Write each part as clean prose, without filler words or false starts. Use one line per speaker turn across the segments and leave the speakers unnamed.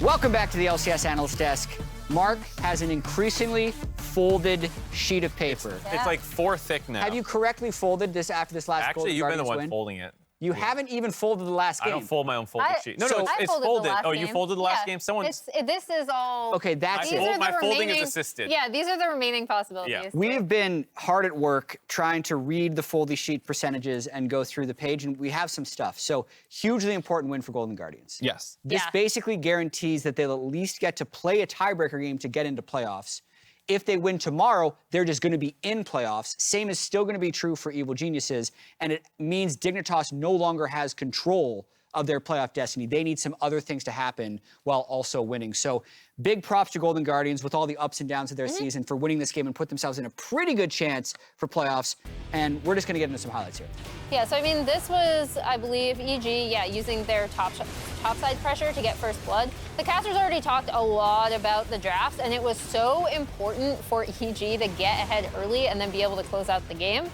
Welcome back to the LCS Analyst Desk. Mark has an increasingly folded sheet of paper.
It's like 4 thick now.
Have you correctly folded this after this last
Actually, you've been the one
win?
folding it.
You haven't even folded the last game.
I don't fold my own folded sheet. No, it's
folded
folded.
the last
Oh, you
game.
folded the last game?
This is all...
Okay, that's it.
My folding is assisted.
Yeah, these are the remaining possibilities.
Yeah.
We've been hard at work trying to read the foldy sheet percentages and go through the page, and we have some stuff. So, hugely important win for Golden Guardians.
Yes.
This basically guarantees that they'll at least get to play a tiebreaker game to get into playoffs. If they win tomorrow, they're just going to be in playoffs. Same is still going to be true for Evil Geniuses, and it means Dignitas no longer has control of their playoff destiny. They need some other things to happen while also winning. So big props to Golden Guardians with all the ups and downs of their season for winning this game and put themselves in a pretty good chance for playoffs. And we're just going to get into some highlights here.
Yeah, so I mean, this was, I believe, EG, using their topside pressure to get first blood. The casters already talked a lot about the drafts, and it was so important for EG to get ahead early and then be able to close out the game.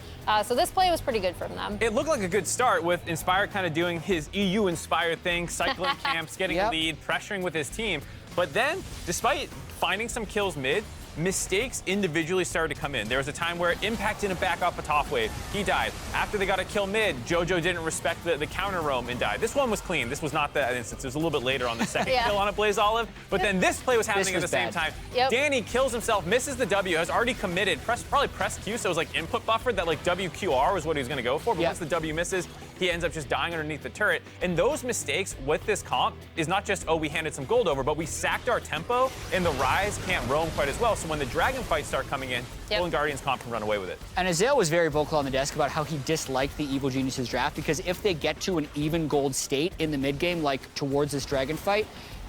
So this play was pretty good from them.
It looked like a good start with Inspire kind of doing his EU-inspired thing, cycling camps, getting a lead, pressuring with his team. But then, despite finding some kills mid, mistakes individually started to come in. There was a time where Impact didn't back up a top wave. He died. After they got a kill mid, JoJo didn't respect the counter roam and died. This one was clean. This was not that instance. It was a little bit later on the second kill on a Blaze Olive. But then this play was happening at the same time. Danny kills himself, misses the W, has already committed, probably pressed Q, so it was like input buffered that like WQR was what he was going to go for. But once the W misses, he ends up just dying underneath the turret. And those mistakes with this comp is not just, oh, we handed some gold over, but we sacked our tempo, and the Ryze can't roam quite as well. So when the Dragon fights start coming in, Golden Guardians comp can run away with it.
And Azael was very vocal on the desk about how he disliked the Evil Geniuses draft, because if they get to an even gold state in the mid game, like towards this Dragon fight,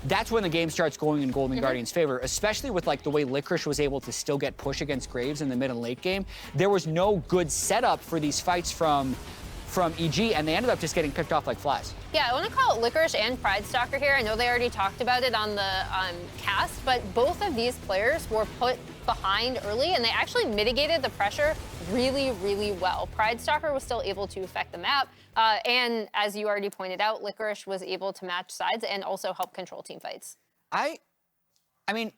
that's when the game starts going in Golden Guardians' favor, especially with like the way LeTigress was able to still get push against Graves in the mid and late game. There was no good setup for these fights from EG, and they ended up just getting picked off like flies.
Yeah, I want to call it LeTigress and PrideStalker here. I know they already talked about it on the cast, but both of these players were put behind early, and they actually mitigated the pressure really, really well. PrideStalker was still able to affect the map, and as you already pointed out, LeTigress was able to match sides and also help control team fights.
I mean,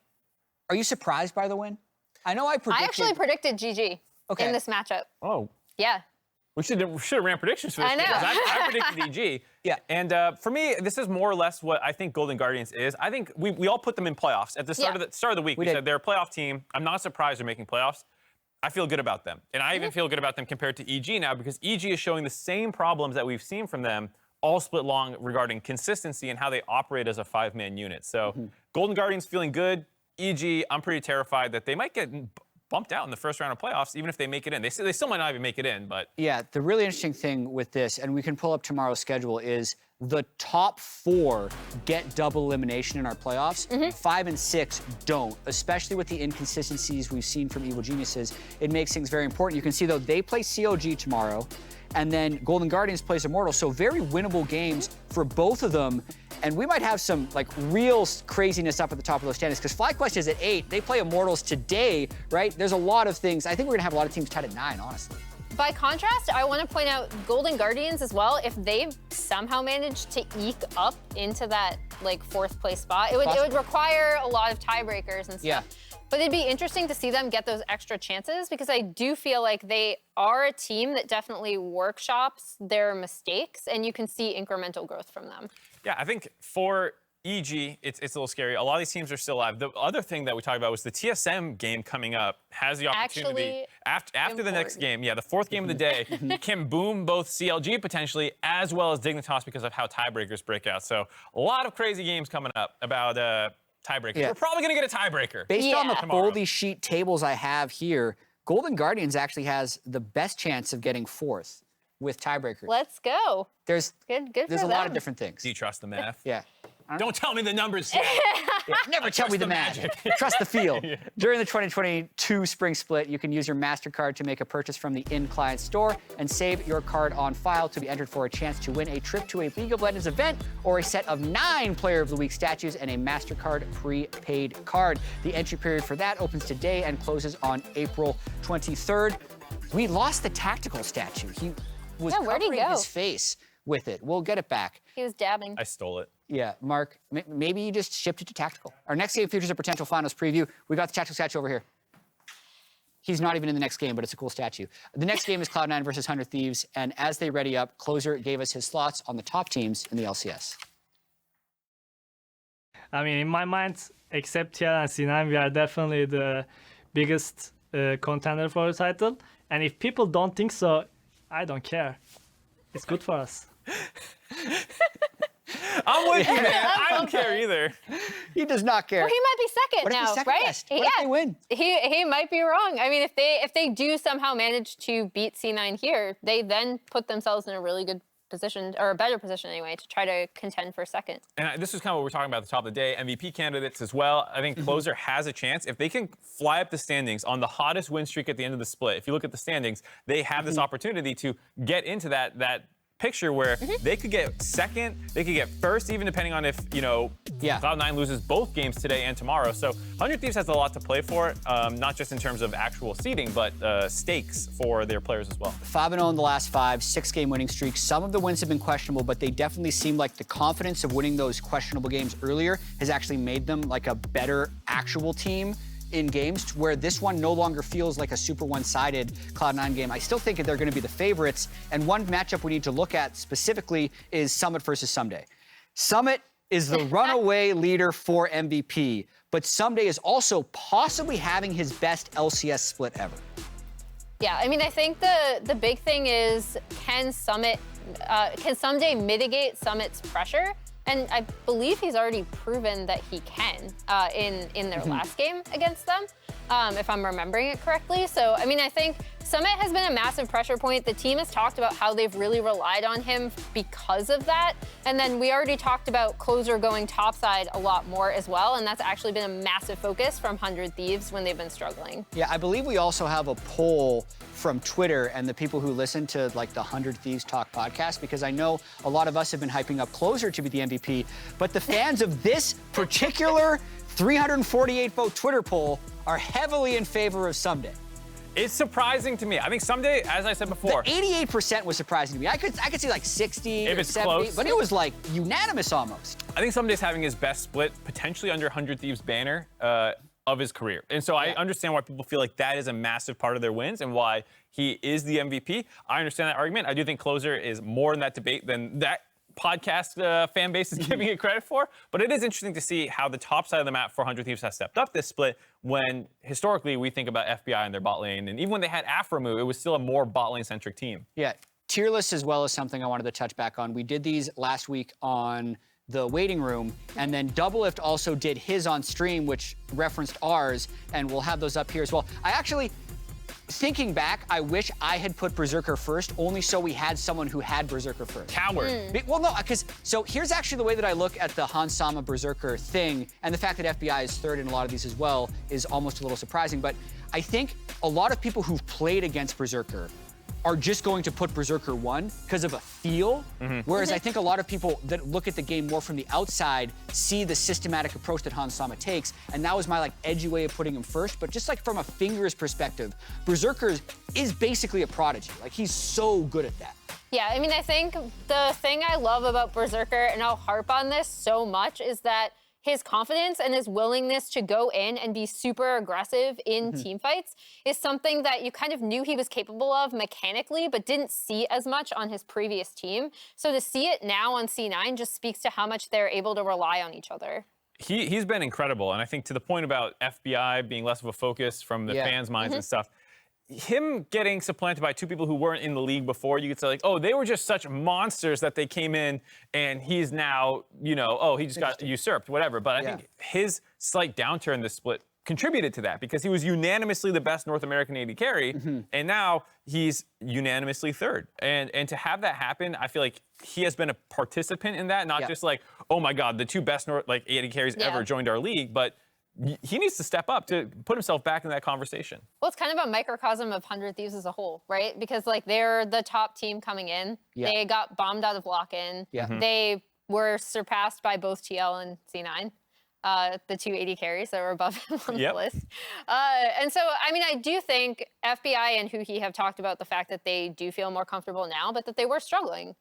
are you surprised by the win? I know I
actually predicted GG in this matchup.
Oh.
Yeah.
We should have ran predictions for this.
I know.
I predicted EG. Yeah. And for me, this is more or less what I think Golden Guardians is. I think we all put them in playoffs at the start of the week. We said they're a playoff team. I'm not surprised they're making playoffs. I feel good about them. And I even feel good about them compared to EG now, because EG is showing the same problems that we've seen from them all split long regarding consistency and how they operate as a 5-man unit. So Golden Guardians feeling good. EG, I'm pretty terrified that they might get bumped out in the first round of playoffs, even if they make it in. They still might not even make it in, but... Yeah,
the really interesting thing with this, and we can pull up tomorrow's schedule, is the top 4 get double elimination in our playoffs. 5 and 6 don't, especially with the inconsistencies we've seen from Evil Geniuses. It makes things very important. You can see, though, they play COG tomorrow, and then Golden Guardians plays Immortal, so very winnable games for both of them. And we might have some like real craziness up at the top of those standings, because FlyQuest is at 8. They play Immortals today, right? There's a lot of things. I think we're gonna have a lot of teams tied at 9, honestly.
By contrast, I want to point out Golden Guardians as well. If they somehow managed to eke up into that like 4th place spot, it would require a lot of tiebreakers and stuff.
Yeah.
But it'd be interesting to see them get those extra chances, because I do feel like they are a team that definitely workshops their mistakes, and you can see incremental growth from them.
Yeah, I think for EG, it's a little scary. A lot of these teams are still alive. The other thing that we talked about was the TSM game coming up has the opportunity after the next game. Yeah, the 4th game of the day can boom both CLG potentially as well as Dignitas because of how tiebreakers break out. So a lot of crazy games coming up about tiebreakers. We're probably going to get a tiebreaker.
Based on the foldy sheet tables I have here, Golden Guardians actually has the best chance of getting 4th with tiebreakers.
Let's go.
There's
a
lot of different things.
Do you trust the math?
Yeah.
Don't tell me the numbers yet.
Never tell me the magic. Trust the field. During the 2022 Spring Split, you can use your MasterCard to make a purchase from the in-client store and save your card on file to be entered for a chance to win a trip to a League of Legends event or a set of 9 Player of the Week statues and a MasterCard prepaid card. The entry period for that opens today and closes on April 23rd. We lost the tactical statue. He was covering his face with it. We'll get it back.
He was dabbing.
I stole it.
Yeah, Mark, maybe you just shipped it to Tactical. Our next game features a potential finals preview. We got the Tactical statue over here. He's not even in the next game, but it's a cool statue. The next game is Cloud9 versus 100 Thieves, and as they ready up, Closer gave us his thoughts on the top teams in the LCS.
I mean, in my mind, except TL and C9, we are definitely the biggest contender for the title. And if people don't think so, I don't care. It's good for us.
I'm with you, man. I don't care either.
He does not care.
Well, he might be second
What if
now,
he's second
right?
best? What if they win?
He might be wrong. I mean, if they do somehow manage to beat C9 here, they then put themselves in a really good position, or a better position anyway, to try to contend for second.
And this is kind of what we're talking about at the top of the day. MVP candidates as well. I think Closer has a chance. If they can fly up the standings on the hottest win streak at the end of the split, if you look at the standings, they have this opportunity to get into that picture where they could get second, they could get first, even depending on if, Cloud9 loses both games today and tomorrow. So 100 Thieves has a lot to play for, not just in terms of actual seeding, but stakes for their players as well.
5-0 in the last 5, 6-game winning streak. Some of the wins have been questionable, but they definitely seem like the confidence of winning those questionable games earlier has actually made them like a better actual team in games, where this one no longer feels like a super one-sided Cloud9 game. I still think they're going to be the favorites, and one matchup we need to look at specifically is Summit versus Ssumday. Summit is the runaway leader for MVP, but Ssumday is also possibly having his best LCS split ever.
Yeah, I mean, I think the big thing is, can Ssumday mitigate Summit's pressure? And I believe he's already proven that he can in their last game against them, if I'm remembering it correctly. So, I mean, I think Summit has been a massive pressure point. The team has talked about how they've really relied on him because of that. And then we already talked about Closer going topside a lot more as well. And that's actually been a massive focus from 100 Thieves when they've been struggling.
Yeah, I believe we also have a poll from Twitter and the people who listen to like the 100 Thieves Talk podcast, because I know a lot of us have been hyping up Closer to be the MVP, but the fans of this particular 348 vote Twitter poll are heavily in favor of Ssumday.
It's surprising to me. I think Ssumday, as I said before,
88% was surprising to me. I could see like 60
if
or
it's
70,
close,
but it was like unanimous almost.
I think Ssumday's having his best split, potentially under 100 Thieves banner of his career. And so I understand why people feel like that is a massive part of their wins and why he is the MVP. I understand that argument. I do think Closer is more in that debate than that podcast fan base is giving it credit for. But it is interesting to see how the top side of the map for 100 Thieves has stepped up this split, when historically we think about FBI and their bot lane. And even when they had Aphelios, it was still a more bot lane centric team.
Yeah, tier lists as well as something I wanted to touch back on. We did these last week on the waiting room, and then Doublelift also did his on stream, which referenced ours, and we'll have those up here as well. I actually, thinking back, I wish I had put Berserker first, only so we had someone who had Berserker first.
Coward.
Well, no, because, so here's actually the way that I look at the Hans Sama Berserker thing, and the fact that FBI is third in a lot of these as well is almost a little surprising, but I think a lot of people who've played against Berserker are just going to put Berserker 1 because of a feel, whereas I think a lot of people that look at the game more from the outside see the systematic approach that Hans Sama takes, and that was my like edgy way of putting him first. But just like from a fingers perspective, Berserker is basically a prodigy. Like, he's so good at that.
Yeah, I mean, I think the thing I love about Berserker, and I'll harp on this so much, is that his confidence and his willingness to go in and be super aggressive in team fights is something that you kind of knew he was capable of mechanically, but didn't see as much on his previous team. So to see it now on C9 just speaks to how much they're able to rely on each other.
He's been incredible. And I think to the point about FBI being less of a focus from the fans' minds and stuff, him getting supplanted by two people who weren't in the league before, you could say like, oh, they were just such monsters that they came in and he's now, oh, he just got usurped, whatever. But I think his slight downturn this split contributed to that, because he was unanimously the best North American AD carry, and now he's unanimously third. And to have that happen, I feel like he has been a participant in that, not just like, oh my God, the two best AD carries ever joined our league, but he needs to step up to put himself back in that conversation.
Well, it's kind of a microcosm of 100 Thieves as a whole, right? Because like they're the top team coming in. They got bombed out of lock-in. They were surpassed by both TL and C9, the two AD carries that were above him on the list. And so, I mean, I do think FBI and huhi have talked about the fact that they do feel more comfortable now, but that they were struggling.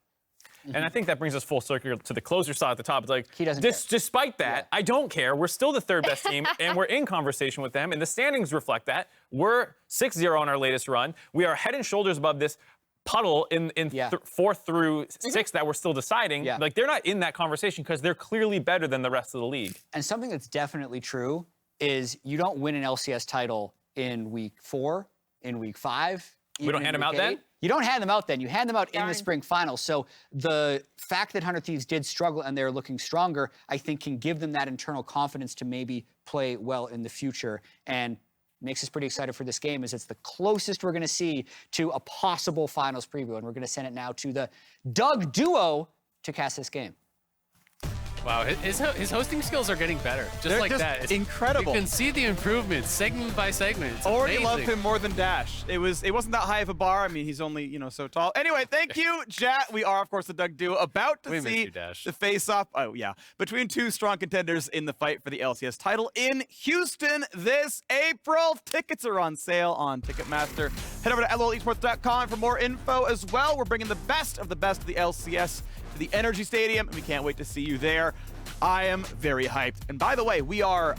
And I think that brings us full circle to the closer slot at the top. It's like,
he doesn't care.
Despite that, I don't care. We're still the third best team, and we're in conversation with them, and the standings reflect that. We're 6-0 on our latest run. We are head and shoulders above this puddle in 4th through 6th that we're still deciding. Like, they're not in that conversation because they're clearly better than the rest of the league.
And something that's definitely true is you don't win an LCS title in week 4, in week 5.
We don't hand them out then?
You don't hand them out then. You hand them out in the spring finals. So the fact that 100 Thieves did struggle and they're looking stronger, I think can give them that internal confidence to maybe play well in the future. And makes us pretty excited for this game as it's the closest we're going to see to a possible finals preview. And we're going to send it now to the Doug duo to cast this game.
Wow, his hosting skills are getting better. They're like that. It's
incredible.
You can see the improvements segment by segment. It's
already
amazing.
loved him more than Dash. It wasn't that high of a bar. I mean, he's only, you know, so tall. Anyway, thank you, chat. We are, of course, the Doug duo about to see the face-off. Oh, yeah. Between two strong contenders in the fight for the LCS title in Houston this April. Tickets are on sale on Ticketmaster. Head over to lolesports.com for more info as well. We're bringing the best of the LCS to the Energy Stadium, and we can't wait to see you there. I am very hyped. And by the way, we are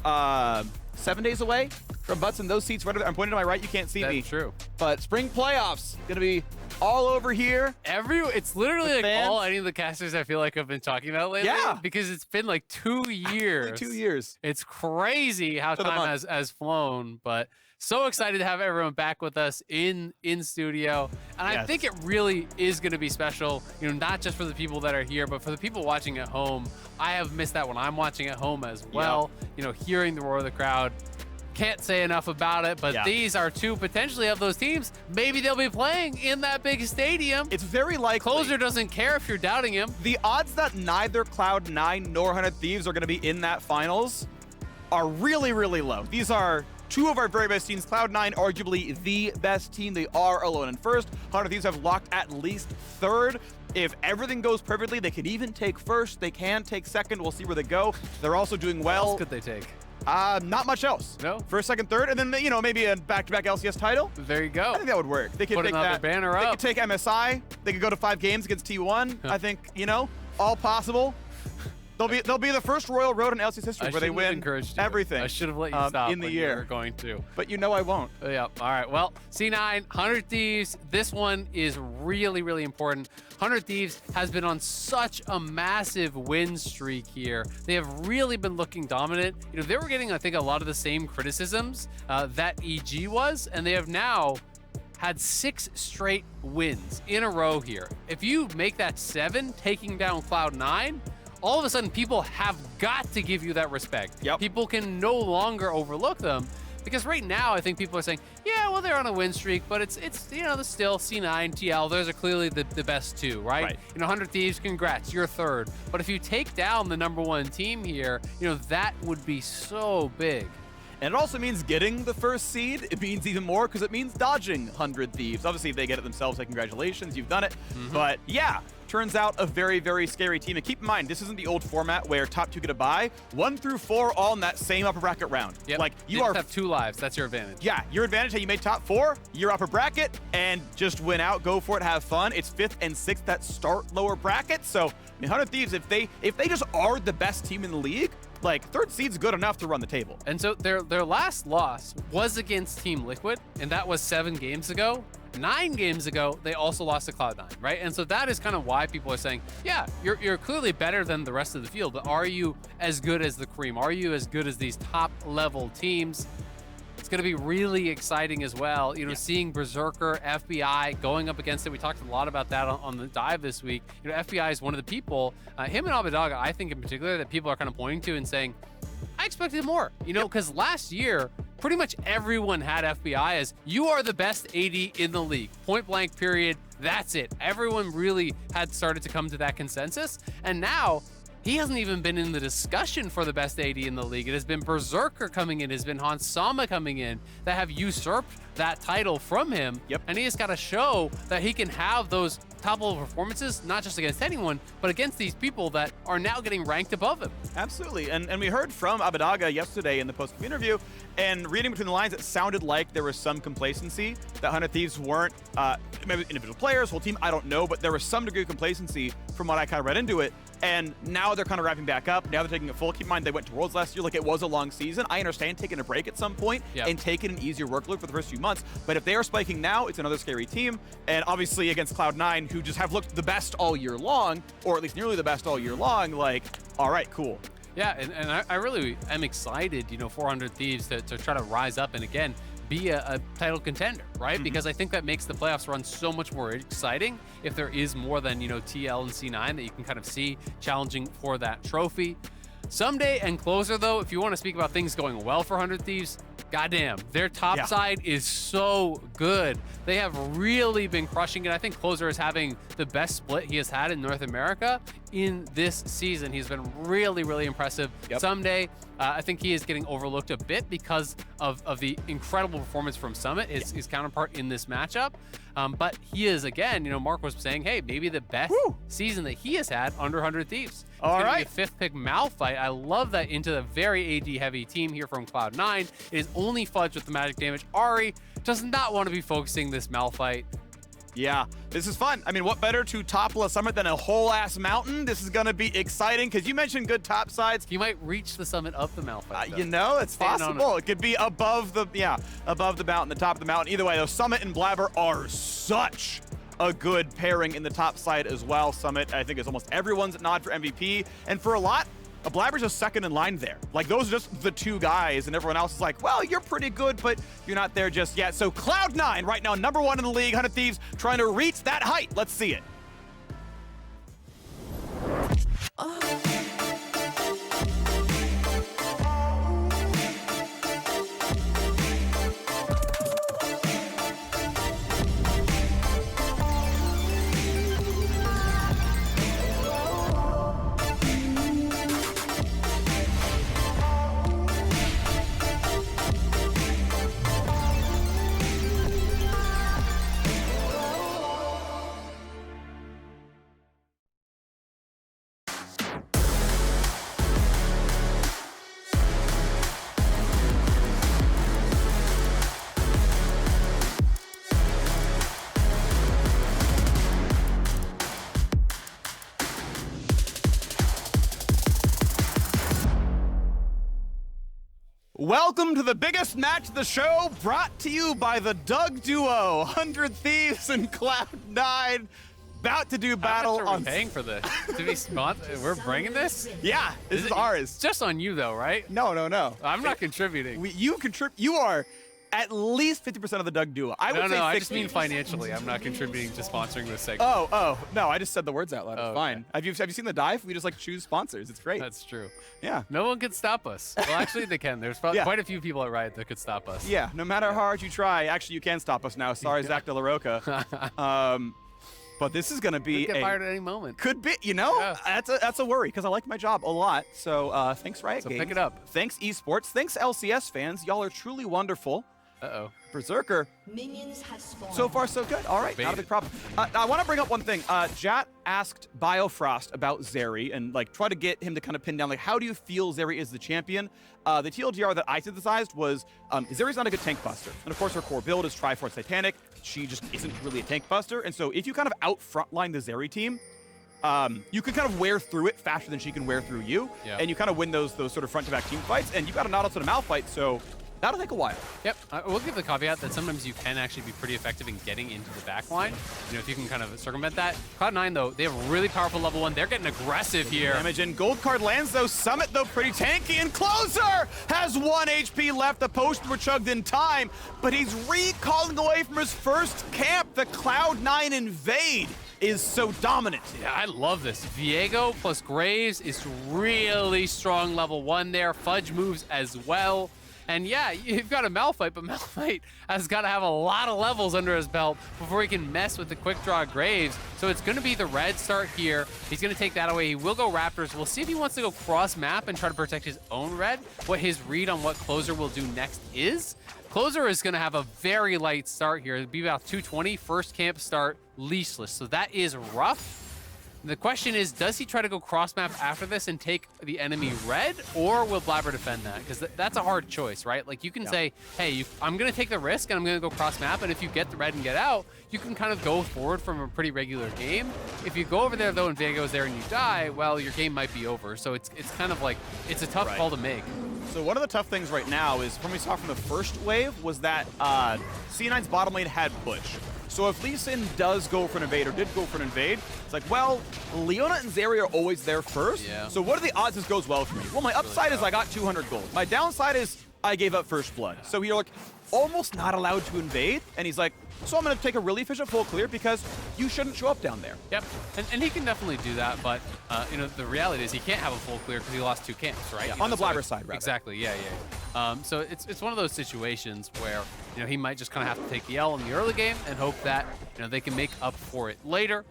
7 days away from butts in those seats. Right over there. I'm pointing to my right. You can't see me.
That's true.
But spring playoffs going to be all over here.
It's literally like all any of the casters I feel like have been talking about lately.
Yeah.
Because it's been like 2 years.
Only 2 years.
It's crazy how time has flown, but so excited to have everyone back with us in studio. And I think it really is going to be special, you know, not just for the people that are here, but for the people watching at home. I have missed that when I'm watching at home as well. You know, hearing the roar of the crowd. Can't say enough about it, but these are two potentially of those teams. Maybe they'll be playing in that big stadium.
It's very likely.
Closer doesn't care if you're doubting him.
The odds that neither Cloud9 nor 100 Thieves are going to be in that finals are really, really low. These are two of our very best teams. Cloud9, arguably the best team. They are alone in first. 100 Thieves have locked at least third. If everything goes perfectly, they can even take first. They can take second. We'll see where they go. They're also doing well.
What else could they take?
Not much else.
No.
First, second, third, and then, you know, maybe a back-to-back LCS title.
There you go.
I think that would work. They could
Put
take
another
that
banner
They
up.
could take MSI. They could go to 5 games against T1. I think, you know, all possible. They'll be the first Royal Road in LCS history where they win everything.
I should have let you stop
in the
when
year.
you were going to.
But you know I won't.
Yeah. All right. Well, C9, 100 Thieves. This one is really, really important. 100 Thieves has been on such a massive win streak here. They have really been looking dominant. You know, they were getting, I think, a lot of the same criticisms that EG was, and they have now had 6 straight wins in a row here. If you make that 7, taking down Cloud9, all of a sudden people have got to give you that respect. People can no longer overlook them, because right now I think people are saying, yeah, well, they're on a win streak, but it's you know, still C9, TL, those are clearly the best two, right? You know, 100 Thieves, congrats, you're third. But if you take down the #1 team here, you know, that would be so big.
And it also means getting the first seed. It means even more because it means dodging 100 Thieves. Obviously, if they get it themselves, say congratulations, you've done it. But yeah, turns out a very, very scary team. And keep in mind, this isn't the old format where top 2 get a bye. 1 through 4 all in that same upper bracket round. Like
you just have 2 lives. That's your advantage.
Yeah, your advantage. Hey, you made top 4, you're upper bracket, and just win out, go for it, have fun. It's 5th and 6th that start lower bracket. So, I mean, 100 Thieves, if they just are the best team in the league, like, 3rd seed's good enough to run the table.
And so their last loss was against Team Liquid, and that was 7 games ago. 9 games ago, they also lost to Cloud9, right? And so that is kind of why people are saying, yeah, you're clearly better than the rest of the field, but are you as good as the cream? Are you as good as these top-level teams? It's going to be really exciting as well. You know, seeing Berserker, FBI going up against it. We talked a lot about that on the dive this week. You know, FBI is one of the people, him and Abbedagge, I think in particular, that people are kind of pointing to and saying, I expected more. You know, because last year, pretty much everyone had FBI as, you are the best AD in the league. Point blank, period. That's it. Everyone really had started to come to that consensus. And now, he hasn't even been in the discussion for the best AD in the league. It has been Berserker coming in, it has been Hansama coming in that have usurped that title from him.
Yep.
And he has got to show that he can have those top-level performances, not just against anyone, but against these people that are now getting ranked above him.
Absolutely, and we heard from Abbedagge yesterday in the post-game interview, and reading between the lines, it sounded like there was some complacency that 100 Thieves weren't, maybe individual players, whole team, I don't know, but there was some degree of complacency from what I kind of read into it, and now they're kind of wrapping back up. Now they're taking it full. Keep in mind, they went to Worlds last year. Like, it was a long season. I understand taking a break at some point and taking an easier workload for the first few months, but if they are spiking now, it's another scary team, and obviously against Cloud9, who just have looked the best all year long, or at least nearly the best all year long, like, all right, cool.
Yeah, and I really am excited, you know, 400 Thieves to try to rise up and again be a title contender, right? Because I think that makes the playoffs run so much more exciting if there is more than, you know, TL and C9 that you can kind of see challenging for that trophy. Ssumday and Closer, though, if you want to speak about things going well for 100 Thieves, goddamn, their top side is so good. They have really been crushing it. I think Closer is having the best split he has had in North America in this season. He's been really, really impressive. Ssumday, I think he is getting overlooked a bit because of the incredible performance from Summit, his counterpart in this matchup. But he is, again, you know, Mark was saying, hey, maybe the best season that he has had under 100 Thieves.
All right.
Be a fifth pick Malphite. I love that into the very AD heavy team here from Cloud9. It is only Fudge with the magic damage. Ahri does not want to be focusing this Malphite.
Yeah, this is fun. I mean, what better to topple a summit than a whole-ass mountain? This is going to be exciting, because you mentioned good top sides.
He might reach the summit of the Malphite.
You know, it's possible. It could be above the, above the mountain, the top of the mountain. Either way, though, Summit and Blaber are such a good pairing in the top side as well. Summit, I think, is almost everyone's nod for MVP, and for a lot, Blaber's just second in line there. Like, those are just the two guys, and everyone else is like, well, you're pretty good, but you're not there just yet. So Cloud9 right now, #1 in the league, 100 Thieves trying to reach that height. Let's see it. Welcome to the biggest match of the show, brought to you by the Doug Duo, 100 Thieves and Cloud9, about to do battle.
How much are we paying for this? To be sponsored? We're bringing this?
Yeah, this is ours.
Just on you, though, right?
No.
I'm not contributing.
You are at least 50% of the Doug Duo. I would say 60.
I just mean financially. I'm not contributing to sponsoring this segment.
Oh, no, I just said the words out loud. It's fine.
Okay.
Have you seen the dive? We just like choose sponsors. It's great.
That's true.
Yeah.
No one can stop us. Well, actually, they can. There's probably quite a few people at Riot that could stop us.
Yeah, no matter how hard you try. Actually, you can stop us now. Sorry, Zach De La Roca. But this is going to be
Could get fired at any moment.
Could be, you know? Yeah. That's a worry, because I like my job a lot. So thanks, Riot Games.
Pick it up.
Thanks, esports. Thanks, LCS fans. Y'all are truly wonderful.
Uh-oh.
Berserker. So far, so good. All right, not a big problem. I want to bring up one thing. Jat asked Biofrost about Zeri and like try to get him to kind of pin down, like, how do you feel Zeri is the champion? The TLDR that I synthesized was Zeri's not a good tank buster. And of course, her core build is Triforce Titanic. She just isn't really a tank buster. And so if you kind of out frontline the Zeri team, you can kind of wear through it faster than she can wear through you. Yeah. And you kind of win those sort of front-to-back team fights. And you've got a Nautilus and a Malphite, so that'll take a while.
Yep. We'll give the caveat that sometimes you can actually be pretty effective in getting into the back line. You know, if you can kind of circumvent that. Cloud9, though, they have a really powerful level 1. They're getting aggressive here.
Damage in. Gold card lands, though. Summit, though, pretty tanky. And Closer has 1 HP left. The potions were chugged in time, but he's recalling away from his first camp. The Cloud9 invade is so dominant.
Yeah, I love this. Viego plus Graves is really strong level 1 there. Fudge moves as well. And yeah, you've got a Malphite, but Malphite has got to have a lot of levels under his belt before he can mess with the quick draw Graves. So it's going to be the red start here. He's going to take that away. He will go Raptors. We'll see if he wants to go cross map and try to protect his own red. What his read on what Closer will do next is. Closer is going to have a very light start here. It'll be about 220, first camp start, leashless. So that is rough. The question is, does he try to go cross map after this and take the enemy red, or will Blaber defend that? Because that's a hard choice, right? Like you can say, hey, I'm going to take the risk and I'm going to go cross map, and if you get the red and get out, you can kind of go forward from a pretty regular game. If you go over there though and Viego's there and you die, well, your game might be over. So it's kind of like, it's a tough call to make.
So one of the tough things right now is, from what we saw from the first wave, was that C9's bottom lane had push. So if Lee Sin does go for an invade, or did go for an invade, it's like, well, Leona and Zeri are always there first. Yeah. So what are the odds this goes well for me? Well, my upside is I got 200 gold. My downside is I gave up first blood. So you're like almost not allowed to invade. And he's like, so I'm going to take a really efficient full clear because you shouldn't show up down there.
Yep, and he can definitely do that, but you know, the reality is he can't have a full clear because he lost 2 camps, right?
Yeah, on the Blaber side, rather.
Exactly, yeah. So it's one of those situations where, you know, he might just kind of have to take the L in the early game and hope that, you know, they can make up for it later.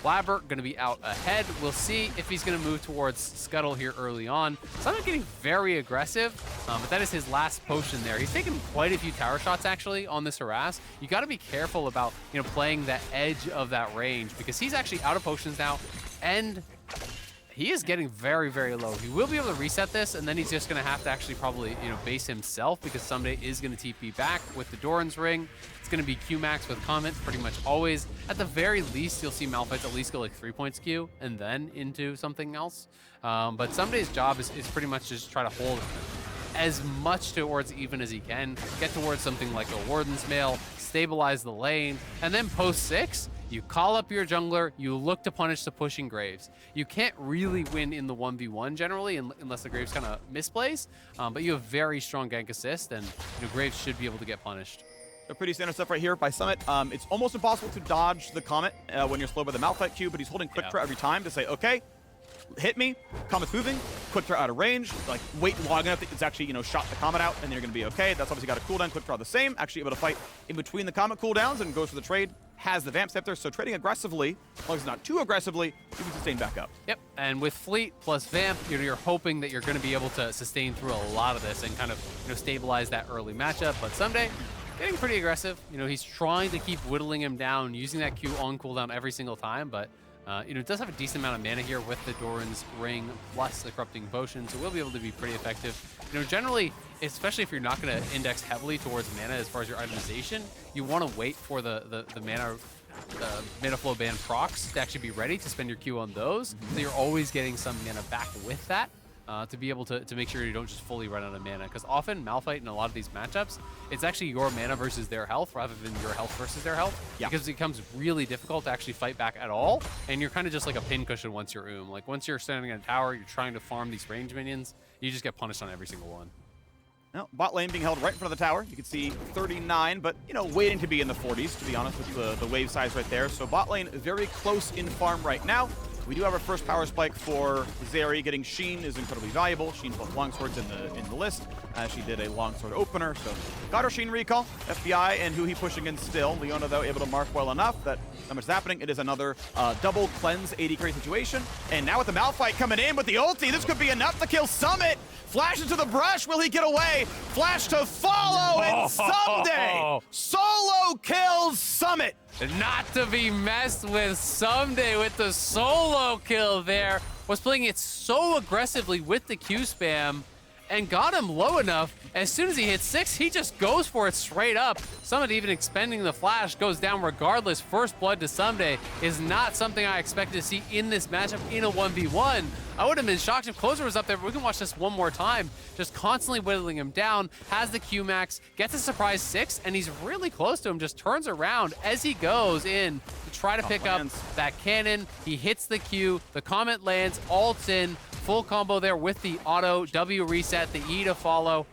Blaber going to be out ahead. We'll see if he's going to move towards Scuttle here early on. So I'm getting very aggressive, but that is his last potion there. He's taken quite a few tower shots actually on this harass. You got to be careful about, you know, playing that edge of that range because he's actually out of potions now, and he is getting very, very low. He will be able to reset this, and then he's just going to have to actually probably, you know, base himself because Ssumday is going to TP back with the Doran's Ring. It's going to be Q max with Comet pretty much always. At the very least, you'll see Malphite at least go like 3 points Q and then into something else. But Ssumday's job is pretty much just try to hold as much towards even as he can, get towards something like a Warden's Mail, stabilize the lane, and then post 6, you call up your jungler, you look to punish the pushing Graves. You can't really win in the 1v1 generally unless the Graves kind of misplays, but you have very strong gank assist, and you know, Graves should be able to get punished.
So pretty standard stuff right here by Summit. It's almost impossible to dodge the Comet when you're slow by the Malphite Q, but he's holding quick throw every time to say, okay, hit me, Comet's moving, quick throw out of range, like wait long enough that it's actually, you know, shot the Comet out, and then you're gonna be okay. That's obviously got a cooldown, quick draw the same, actually able to fight in between the Comet cooldowns and goes for the trade, has the Vamp Scepter, so trading aggressively, as long as it's not too aggressively, you can sustain back up.
Yep, and with Fleet plus Vamp, you're hoping that you're gonna be able to sustain through a lot of this and kind of, you know, stabilize that early matchup, but Ssumday, getting pretty aggressive. You know, he's trying to keep whittling him down, using that Q on cooldown every single time, but you know, it does have a decent amount of mana here with the Doran's Ring plus the Corrupting Potion, so we'll be able to be pretty effective. You know, generally, especially if you're not going to index heavily towards mana as far as your itemization, you want to wait for the mana flow ban procs to actually be ready to spend your Q on those, so you're always getting some mana back with that. To be able to make sure you don't just fully run out of mana. Because often, Malphite in a lot of these matchups, it's actually your mana versus their health rather than your health versus their health. Yeah. Because it becomes really difficult to actually fight back at all, and you're kind of just like a pincushion once you're Like, once you're standing in a tower, you're trying to farm these range minions, you just get punished on every single one.
Now, bot lane being held right in front of the tower. You can see 39, but, you know, waiting to be in the 40s, to be honest with the wave size right there. So bot lane very close in farm right now. We do have our first power spike for Zeri. Getting Sheen is incredibly valuable. Sheen both longswords in the list. She did a longsword opener, so got her Sheen recall. FBI and huhi pushing in still. Leona, though, able to mark well enough that not much is happening. It is another double cleanse AD carry situation. And now with the Malphite coming in with the ulti, this could be enough to kill Summit. Flash into the brush. Will he get away? Flash to follow, and Ssumday solo kills Summit.
Not to be messed with. Ssumday with the solo kill there. Was playing it so aggressively with the Q spam and got him low enough. As soon as he hits 6, he just goes for it straight up. Summit even expending the flash goes down regardless. First blood to Ssumday is not something I expected to see in this matchup in a 1v1. I would have been shocked if Closer was up there, but we can watch this one more time. Just constantly whittling him down, has the Q max, gets a surprise 6, and he's really close to him, just turns around as he goes in to try to pick up that cannon. He hits the Q, the Comet lands, ults in, full combo there with the auto, W reset, the E to follow.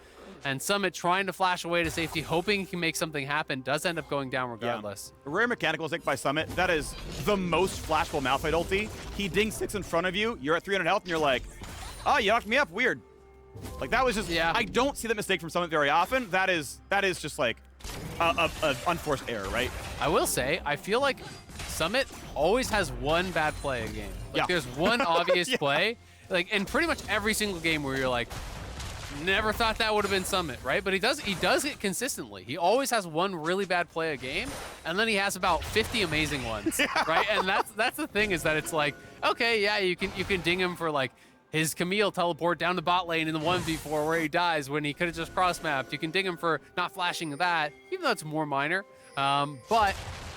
And Summit trying to flash away to safety, hoping he can make something happen, does end up going down regardless.
Yeah. A rare mechanical take by Summit. That is the most flashable Malphite ulti. He dings 6 in front of you, you're at 300 health, and you're like, oh, you knocked me up, weird. Like that was just, I don't see that mistake from Summit very often. That is just like a unforced error, right?
I will say, I feel like Summit always has one bad play a game. Like there's one obvious play, like in pretty much every single game where you're like, never thought that would have been Summit, right? But he does it consistently. He always has one really bad play a game, and then he has about 50 amazing ones, right? And that's the thing, is that it's like, okay, yeah, you can ding him for like his Camille teleport down the bot lane in the 1v4 where he dies when he could have just cross-mapped. You can ding him for not flashing that, even though it's more minor. But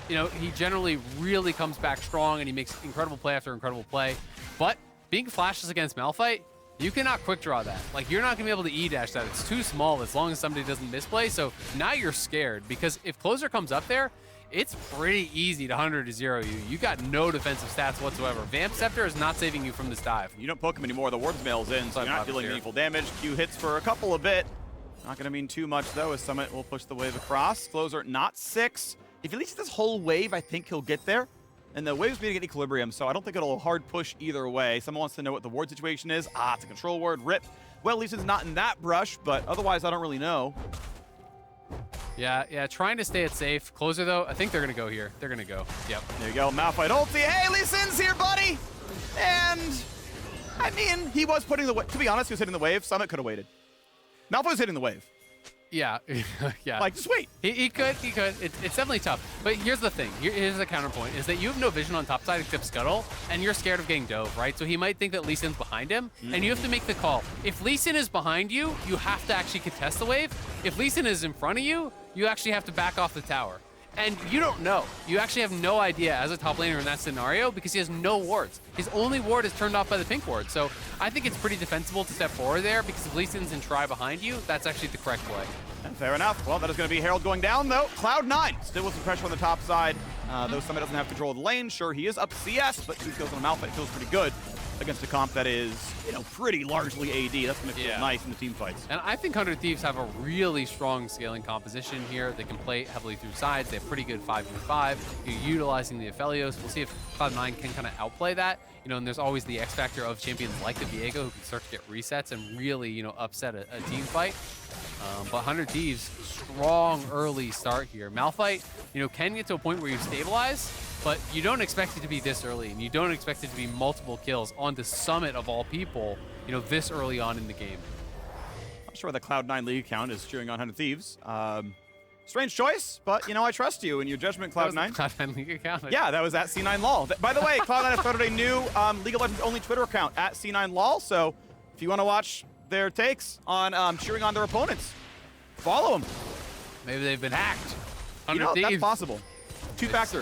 you know, he generally really comes back strong, and he makes incredible play after incredible play. But being flashes against Malphite, you cannot quick draw that. Like, you're not gonna be able to E-dash that. It's too small as long as somebody doesn't misplay. So now you're scared, because if Closer comes up there, it's pretty easy to 100-0 you. You got no defensive stats whatsoever. Vamp Scepter is not saving you from this dive.
You don't poke him anymore. The Ward's Mail's in, so you're not dealing meaningful damage. Q hits for a couple of bit. Not gonna mean too much though, as Summit will push the wave across. Closer not 6. If he leads this whole wave, I think he'll get there. And the wave's meeting at equilibrium, so I don't think it'll hard push either way. Someone wants to know what the ward situation is. It's a control ward. Rip. Well, at least it's not in that brush, but otherwise I don't really know.
Yeah, trying to stay it safe. Closer though, I think they're gonna go here. They're gonna go. Yep.
There you go, Malphite ulti. Hey, Lee Sin's here, buddy! And, I mean, he was putting the wave. To be honest, he was hitting the wave. Summit could have waited. Malphite was hitting the wave.
Yeah, yeah.
Like, just wait.
He could. It's definitely tough. But here's the thing. Here's the counterpoint, is that you have no vision on top side except Scuttle, and you're scared of getting dove, right? So he might think that Lee Sin's behind him, and you have to make the call. If Lee Sin is behind you, you have to actually contest the wave. If Lee Sin is in front of you, you actually have to back off the tower. And you don't know. You actually have no idea as a top laner in that scenario, because he has no wards. His only ward is turned off by the pink ward. So I think it's pretty defensible to step forward there, because if Lee Sin's in try behind you, that's actually the correct play.
Fair enough. Well, that is going to be Herald going down, though. Cloud9 still with some pressure on the top side. Though Summit doesn't have control of the lane. Sure, he is up CS, but 2 kills on a Malphite feels pretty good against a comp that is, you know, pretty largely AD. That's going to feel nice in the team fights.
And I think 100 Thieves have a really strong scaling composition here. They can play heavily through sides. They have pretty good 5v5. You're utilizing the Aphelios. We'll see if Cloud9 can kind of outplay that. You know, and there's always the X factor of champions like the Viego who can start to get resets and really, you know, upset a team fight. But 100 Thieves, strong early start here. Malphite, you know, can get to a point where you stabilize, but you don't expect it to be this early, and you don't expect it to be multiple kills on the Summit of all people, you know, this early on in the game.
Not sure why the Cloud9 League account is cheering on 100 Thieves. Strange choice, but, you know, I trust you in your judgment, Cloud9.
Cloud9 League account?
Yeah, that was at C9LOL. By the way, Cloud9 has started a new League of Legends only Twitter account at C9LOL, so if you want to watch their takes on cheering on their opponents, follow them.
Maybe they've been hacked. 100
You know,
Thieves.
that's possible. Two-factor.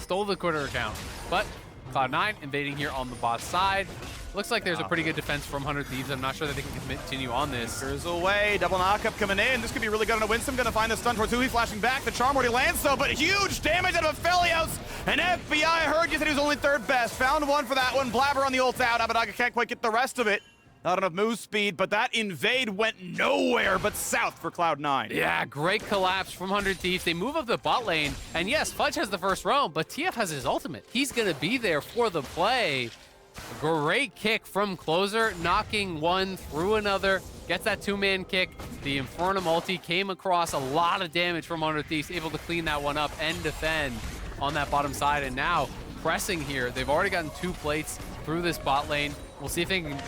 Stole the Twitter account. But Cloud9 invading here on the bot side. Looks like there's a pretty good defense from 100 Thieves. I'm not sure that they can continue on this.
Here's away. Double knockup coming in. This could be really good on a Winsome. Gonna find the stun towards huhi, flashing back. The charm already lands though, but huge damage out of Aphelios. And FBI, I heard you said he was only 3rd best. Found one for that one. Blaber on the ult out. Abbedagge can't quite get the rest of it. Not enough move speed, but that invade went nowhere but south for Cloud9.
Yeah, great collapse from 100 Thieves. They move up the bot lane, and yes, Fudge has the first roam, but TF has his ultimate. He's gonna be there for the play. Great kick from Closer, knocking one through another. Gets that 2-man kick. The Infernum ulti came across, a lot of damage from 100 Thieves, able to clean that one up and defend on that bottom side. And now pressing here. They've already gotten 2 plates through this bot lane. We'll see if they can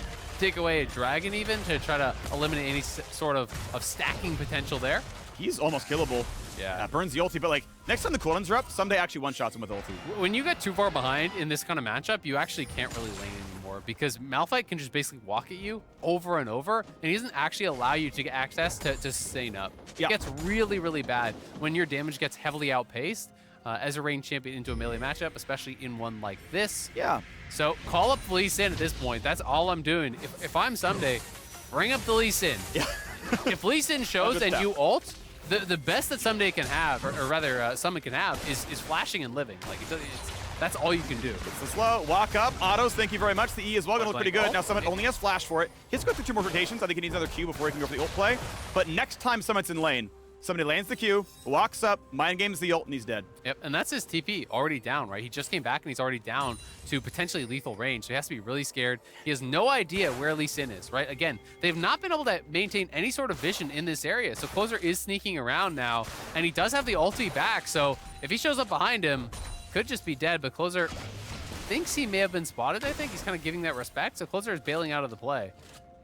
take away a dragon even to try to eliminate any sort of stacking potential there.
He's almost killable.
Yeah.
Burns the ulti, but like next time the cooldowns are up, Ssumday actually one-shots him with ulti.
When you get too far behind in this kind of matchup, you actually can't really lane anymore, because Malphite can just basically walk at you over and over, and he doesn't actually allow you to get access to sustain up. It gets really, really bad when your damage gets heavily outpaced as a ranged champion into a melee matchup, especially in one like this.
Yeah.
So call up the Lee Sin at this point. That's all I'm doing. If I'm Ssumday, bring up the Lee Sin.
Yeah.
If Lee Sin shows and you ult, the best that Ssumday can have, or rather Summit can have, is flashing and living. Like that's all you can do.
It's the slow walk up. Autos, thank you very much. The E as well, gonna look pretty good. Now Summit only has flash for it. He has to go through 2 more rotations. I think he needs another Q before he can go for the ult play. But next time Summit's in lane, Somebody lands the Q, walks up, mind games the ult, and he's dead.
Yep, and that's his TP already down, right? He just came back and he's already down to potentially lethal range, so he has to be really scared. He has no idea where Lee Sin is, right? Again, they've not been able to maintain any sort of vision in this area, so Closer is sneaking around now, and he does have the ulti back, so if he shows up behind him, could just be dead, but Closer thinks he may have been spotted, I think. He's kind of giving that respect, so Closer is bailing out of the play.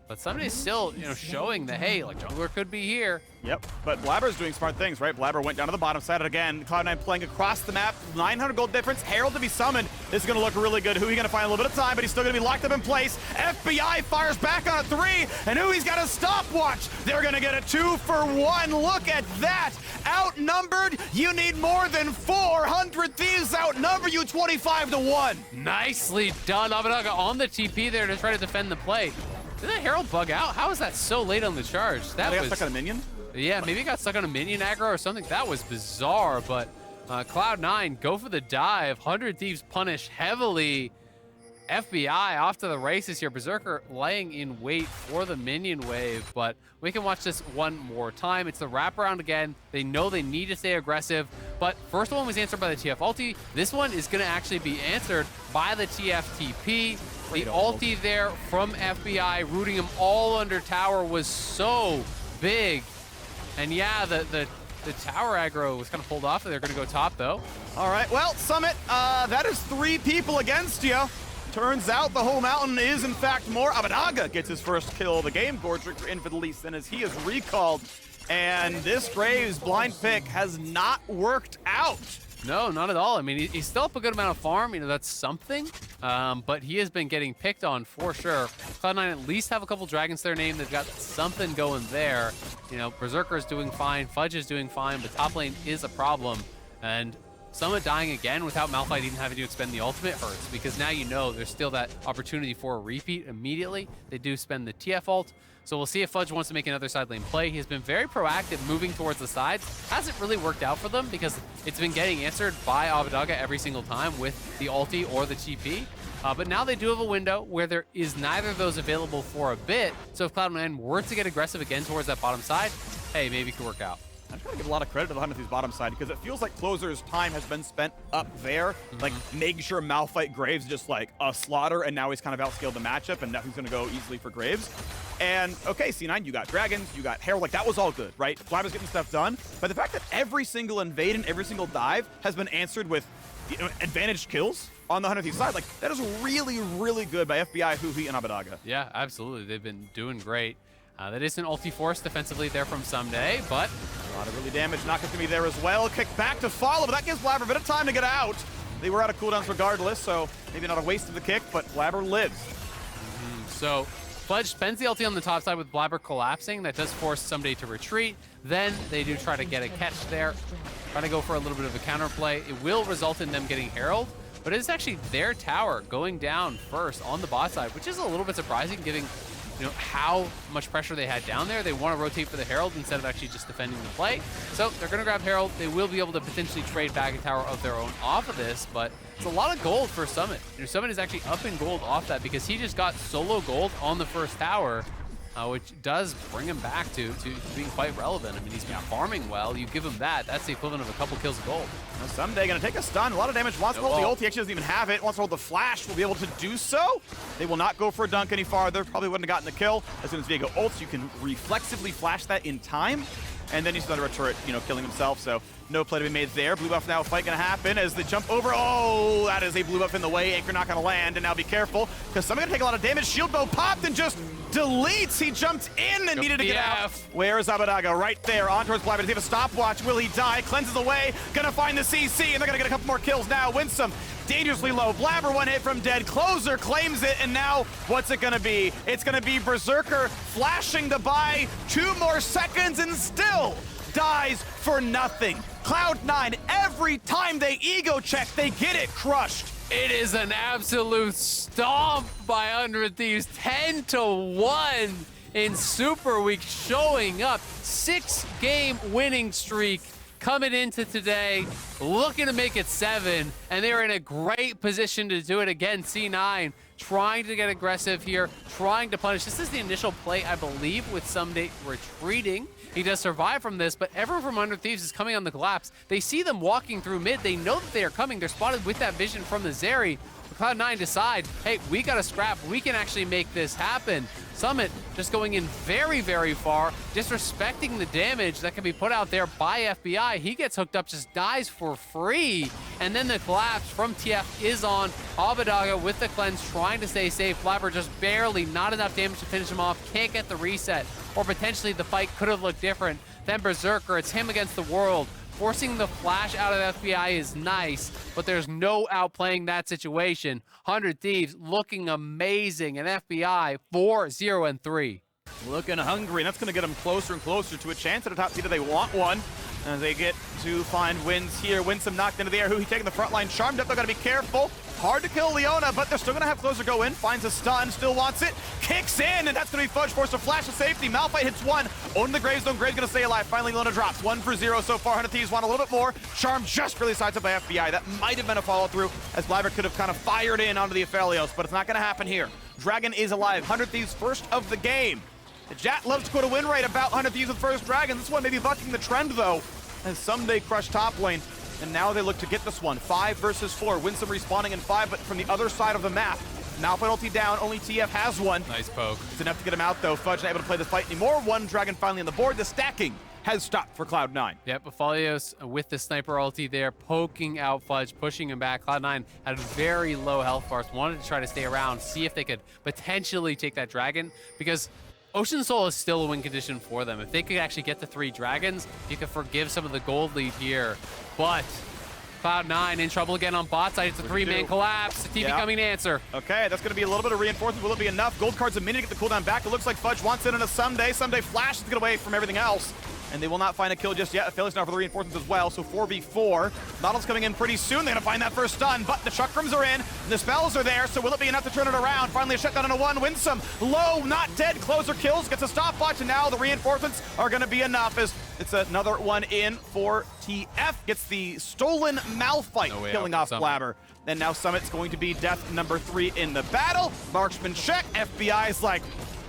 But Ssumday's still, showing that, hey, like, jungler could be here.
Yep, but Blaber's doing smart things, right? Blaber went down to the bottom side again. Cloud9 playing across the map. 900 gold difference. Herald to be summoned. This is going to look really good. huhi going to find a little bit of time, but he's still going to be locked up in place. FBI fires back on a 3, and huhi's got a stopwatch. They're going to get a 2-for-1. Look at that. Outnumbered, you need more than 400 Thieves outnumber you 25-1.
Nicely done. Abbedagge on the TP there to try to defend the play. Did that Herald bug out? How is that so late on the charge? That
got stuck on a minion?
Yeah, maybe it got stuck on a minion aggro or something. That was bizarre, but Cloud9 go for the dive. 100 Thieves punish heavily. FBI off to the races here. Berserker laying in wait for the minion wave, but we can watch this one more time. It's the wraparound again. They know they need to stay aggressive, but first one was answered by the TF ulti. This one is going to actually be answered by the TF TP. The ulti there from FBI, rooting him all under tower was so big. And yeah, the tower aggro was kind of pulled off. They're going to go top, though.
All right, well, Summit, that is 3 people against you. Turns out the whole mountain is, in fact, more. Abbedagge gets his first kill of the game. Gorge in for the least, and as he is recalled. And this Graves blind pick has not worked out.
No, not at all. I mean, he's still up a good amount of farm. That's something. But he has been getting picked on for sure. Cloud9 at least have a couple dragons to their name. They've got something going there. Berserker is doing fine. Fudge is doing fine, but top lane is a problem. And Summit dying again without Malphite even having to expend the ultimate hurts, because now there's still that opportunity for a repeat immediately. They do spend the TF ult. So we'll see if Fudge wants to make another side lane play. He has been very proactive moving towards the sides. Hasn't really worked out for them because it's been getting answered by Abbedagge every single time with the ulti or the TP. But now they do have a window where there is neither of those available for a bit. So if Cloud9 were to get aggressive again towards that bottom side, hey, maybe it could work out.
I'm trying to give a lot of credit to the 100 Thieves bottom side because it feels like Closer's time has been spent up there, like making sure Malphite Graves just like a slaughter, and now he's kind of outscaled the matchup, and nothing's going to go easily for Graves. And okay, C9, you got dragons, you got Herald, like that was all good, right? Blaber's getting stuff done, but the fact that every single invade and every single dive has been answered with advantaged kills on the 100 Thieves side, like that is really, really good by FBI, huhi, and Abbedagge.
Yeah, absolutely. They've been doing great. That is an ulti force defensively there from Ssumday, but
a lot of early damage. Knockup to be there as well. Kick back to follow, but that gives Blaber a bit of time to get out. They were out of cooldowns regardless, so maybe not a waste of the kick, but Blaber lives.
So Fudge spends the ulti on the top side with Blaber collapsing. That does force Ssumday to retreat. Then they do try to get a catch there. Trying to go for a little bit of a counterplay. It will result in them getting Herald, but it is actually their tower going down first on the bot side, which is a little bit surprising given how much pressure they had down there. They want to rotate for the Herald instead of actually just defending the play. So they're going to grab Herald. They will be able to potentially trade back a tower of their own off of this, but it's a lot of gold for Summit. Summit is actually up in gold off that because he just got solo gold on the first tower, which does bring him back to being quite relevant. I mean, he's been farming well. You give him that, that's the equivalent of a couple kills of gold.
Now, Ssumday gonna take a stun. A lot of damage. Wants to hold the ult. He actually doesn't even have it. Wants to hold the flash. Will be able to do so. They will not go for a dunk any farther. Probably wouldn't have gotten the kill. As soon as Viego ults, you can reflexively flash that in time. And then he's under a turret, killing himself. So no play to be made there. Blue buff now, fight gonna happen as they jump over. Oh, that is a blue buff in the way. Anchor not gonna land. And now be careful, because somebody's gonna take a lot of damage. Shield bow popped and just deletes. He jumped in and needed to get out. Where is Abbedagge? Right there, on towards Blaber. Does he have a stopwatch? Will he die? Cleanses away. Gonna find the CC, and they're gonna get a couple more kills now. Winsome dangerously low. Blaber one hit from dead. Closer claims it, and now what's it gonna be? It's gonna be Berserker flashing to buy 2 more seconds and still dies for nothing. Cloud9, every time they ego check, they get it crushed.
It is an absolute stomp by 100 Thieves, 10-1 in Super Week, showing up. 6-game winning streak coming into today, looking to make it 7, and they're in a great position to do it again. C9 trying to get aggressive here, trying to punish. This is the initial play, I believe, with Ssumday retreating. He does survive from this, but everyone from Under Thieves is coming on the collapse. They see them walking through mid. They know that they are coming. They're spotted with that vision from the Zeri. Cloud9 decide, hey, we got to scrap. We can actually make this happen. Summit just going in very, very far, disrespecting the damage that can be put out there by FBI. He gets hooked up, just dies for free. And then the collapse from TF is on Abbedagge with the cleanse, trying to stay safe. Blaber just barely, not enough damage to finish him off, can't get the reset. Or potentially the fight could have looked different. Then Berserker, it's him against the world. Forcing the flash out of FBI is nice, but there's no outplaying that situation. 100 Thieves looking amazing, and FBI 4-0-3.
Looking hungry, and that's going to get them closer and closer to a chance at a top seed if they want one. As they get to find wins here. Winsome knocked into the air. Huhi taking the front line. Charmed up, they've got to be careful. Hard to kill Leona, but they're still going to have closer go in. Finds a stun, still wants it. Kicks in, and that's going to be Fudge forced to flash to safety. Malphite hits one. Own the Grave Zone. Grave's going to stay alive. Finally, Leona drops. 1-for-0 so far. 100 Thieves want a little bit more. Charm just really sides up by FBI. That might have been a follow-through, as Blaber could have kind of fired in onto the Aphelios, but it's not going to happen here. Dragon is alive. 100 Thieves first of the game. The Jat loves to quote a win rate about 100 Thieves with first Dragon. This one may be bucking the trend, though, as Ssumday crushed top lane. And now they look to get this one. 5 versus 4. Winsome respawning in 5, but from the other side of the map. Malphite ulti down, only TF has one.
Nice poke.
It's enough to get him out, though. Fudge not able to play this fight anymore. One Dragon finally on the board. The stacking has stopped for Cloud9.
Yep, Aphelios with the sniper ulti there, poking out Fudge, pushing him back. Cloud9 had very low health bars, wanted to try to stay around, see if they could potentially take that Dragon, because Ocean Soul is still a win condition for them. If they could actually get the 3 dragons, you could forgive some of the gold lead here. But Cloud9 in trouble again on bot side. It's a 3-man collapse. The TV coming to answer.
Okay, that's going to be a little bit of reinforcement. Will it be enough? Gold card's a minute to get the cooldown back. It looks like Fudge wants it in a Ssumday. Ssumday flashes to get away from everything else. And they will not find a kill just yet. Aphelios now for the reinforcements as well. So 4v4. Nautilus coming in pretty soon. They're going to find that first stun, but the chakrams are in. The spells are there, so will it be enough to turn it around? Finally a shutdown into 1. Winsome, low, not dead. Closer kills, gets a stopwatch, and now the reinforcements are going to be enough as it's another one in for TF. Gets the stolen Malphite, killing off Blaber. And now Summit's going to be death number 3 in the battle. Marksman check. FBI's like,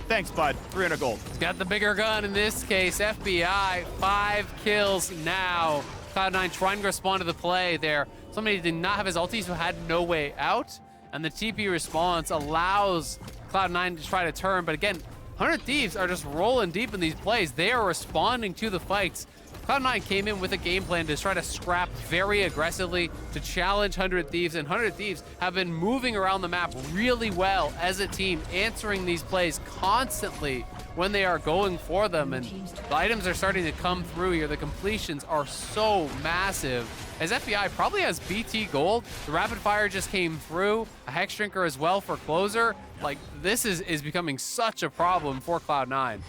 thanks, bud. 300 gold.
He's got the bigger gun in this case. FBI, 5 kills now. Cloud9 trying to respond to the play there. Somebody did not have his ulti, so had no way out. And the TP response allows Cloud9 to try to turn. But again, 100 Thieves are just rolling deep in these plays. They are responding to the fights. Cloud9 came in with a game plan to try to scrap very aggressively to challenge 100 Thieves, and 100 Thieves have been moving around the map really well as a team, answering these plays constantly when they are going for them, and the items are starting to come through here. The completions are so massive, as FBI probably has BT gold. The rapid fire just came through, a Hex Drinker as well for closer. Like, this is becoming such a problem for Cloud9.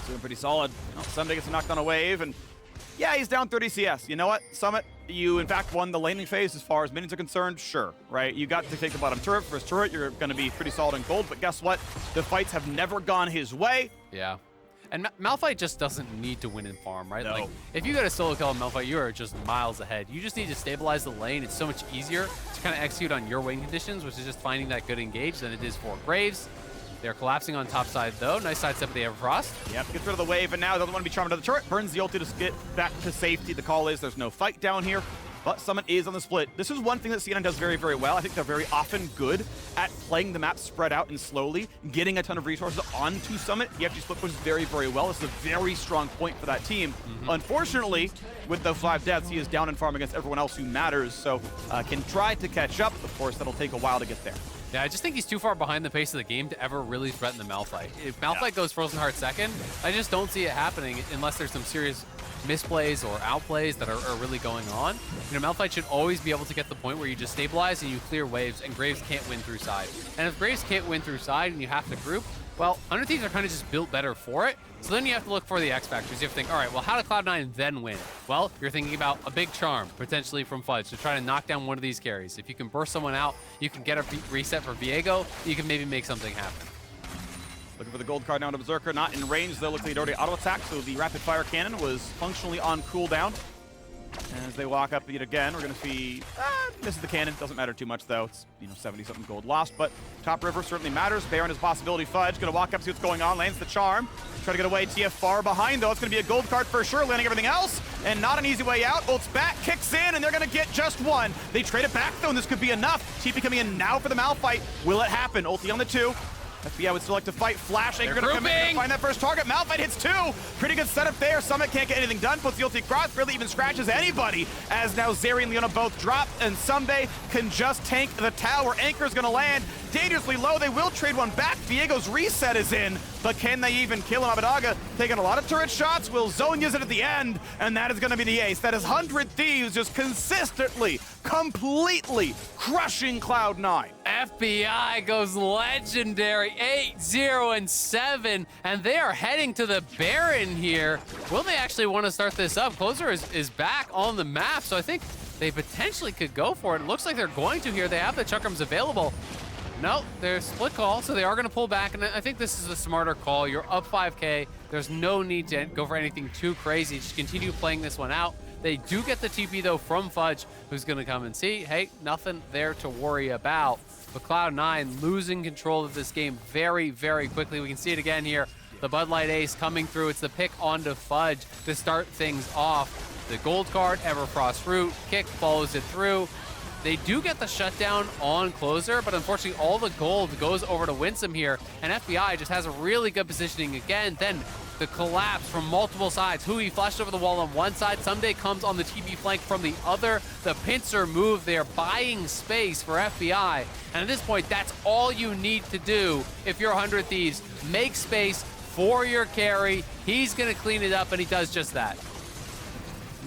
Doing pretty solid. Well, Ssumday gets knocked on a wave, and yeah, he's down 30 CS. You know what, Summit? You, in fact, won the laning phase as far as minions are concerned, sure, right? You got to take the bottom turret. First turret, you're going to be pretty solid in gold, but guess what? The fights have never gone his way.
Yeah. And Malphite just doesn't need to win in farm, right?
No.
Like, if you got a solo kill on Malphite, you are just miles ahead. You just need to stabilize the lane. It's so much easier to kind of execute on your win conditions, which is just finding that good engage than it is for Graves. They're collapsing on top side, though. Nice sidestep of the Everfrost.
Yep, gets rid of the wave, and now doesn't want to be charmed to the turret. Burns the ulti to get back to safety. The call is there's no fight down here, but Summit is on the split. This is one thing that C9 does very, very well. I think they're very often good at playing the map spread out and slowly, getting a ton of resources onto Summit. He actually split pushes very, very well. This is a very strong point for that team. Unfortunately, with the 5 deaths, he is down in farm against everyone else who matters, so can try to catch up. Of course, that'll take a while to get there.
Yeah, I just think he's too far behind the pace of the game to ever really threaten the Malphite. If Malphite goes Frozen Heart second, I just don't see it happening unless there's some serious misplays or outplays that are really going on. You know, Malphite should always be able to get the point where you just stabilize and you clear waves, and Graves can't win through side. And if Graves can't win through side and you have to group, well, 100 Thieves are kind of just built better for it. So then you have to look for the X factors. You have to think, all right, well, how did Cloud9 then win? Well, you're thinking about a big charm, potentially from Fudge, to try to knock down one of these carries. If you can burst someone out, you can get a reset for Viego, you can maybe make something happen.
Looking for the gold card now to Berserker, not in range though. Looks like he'd already auto-attacked, so the rapid fire cannon was functionally on cooldown. As they walk up yet again, we're going to see, misses the cannon. Doesn't matter too much, though. It's, 70-something gold lost, but top river certainly matters. Baron has possibility. Fudge going to walk up, see what's going on, lands the charm. Try to get away. TF far behind, though. It's going to be a gold card for sure, landing everything else, and not an easy way out. Ult's back, kicks in, and they're going to get just one. They trade it back, though, and this could be enough. TP coming in now for the Malphite. Will it happen? Ulti on the 2. FBI would still like to fight. Flash Anchor gonna come in and find that first target. Malphite hits 2. Pretty good setup there. Summit can't get anything done. Puts the ulti across. Barely even scratches anybody. As now Zeri and Leona both drop, and Ssumday can just tank the tower. Anchor's gonna land dangerously low. They will trade one back. Viego's reset is in, but can they even kill him? Abbedagge taking a lot of turret shots. Will zone use it at the end, and that is gonna be the ace. That is 100 Thieves just consistently, completely crushing Cloud9.
FBI goes legendary, 8-0-7, and they are heading to the Baron here. Will they actually want to start this up? Closer is back on the map, so I think they potentially could go for it. It looks like they're going to here. They have the Chukrams available. No, they're split call, so they are going to pull back, and I think this is a smarter call. You're up 5K. There's no need to go for anything too crazy. Just continue playing this one out. They do get the TP, though, from Fudge, who's going to come and see, hey, nothing there to worry about. But Cloud9 losing control of this game very, very quickly. We can see it again here. The Bud Light Ace coming through. It's the pick onto Fudge to start things off. The gold card, Everfrost Root, kick follows it through. They do get the shutdown on Closer, but unfortunately all the gold goes over to Winsome here, and FBI just has a really good positioning again. Then the collapse from multiple sides. Huhi flashed over the wall on one side. Ssumday comes on the TP flank from the other. The pincer move there, buying space for FBI. And at this point, that's all you need to do if you're 100 Thieves. Make space for your carry. He's going to clean it up, and he does just that.